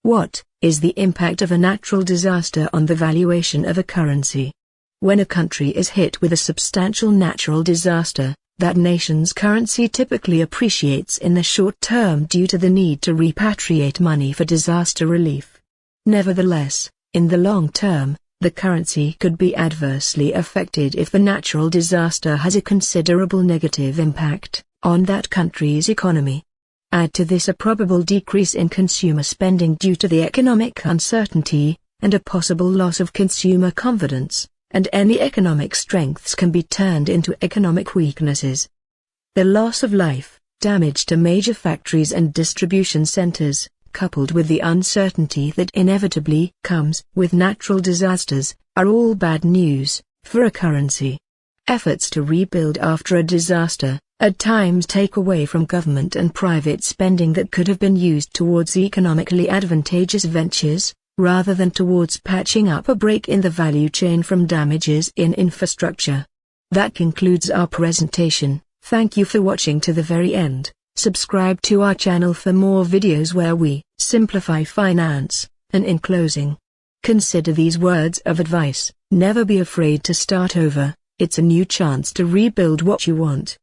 What is the impact of a natural disaster on the valuation of a currency? When a country is hit with a substantial natural disaster, that nation's currency typically appreciates in the short term due to the need to repatriate money for disaster relief. Nevertheless, in the long term, the currency could be adversely affected if the natural disaster has a considerable negative impact on that country's economy. Add to this a probable decrease in consumer spending due to the economic uncertainty, and a possible loss of consumer confidence, and any economic strengths can be turned into economic weaknesses. The loss of life, damage to major factories and distribution centers, coupled with the uncertainty that inevitably comes with natural disasters, are all bad news for a currency. Efforts to rebuild after a disaster at times take away from government and private spending that could have been used towards economically advantageous ventures, rather than towards patching up a break in the value chain from damages in infrastructure. That concludes our presentation. Thank you for watching to the very end. Subscribe to our channel for more videos where we simplify finance. And in closing, consider these words of advice: never be afraid to start over. It's a new chance to rebuild what you want.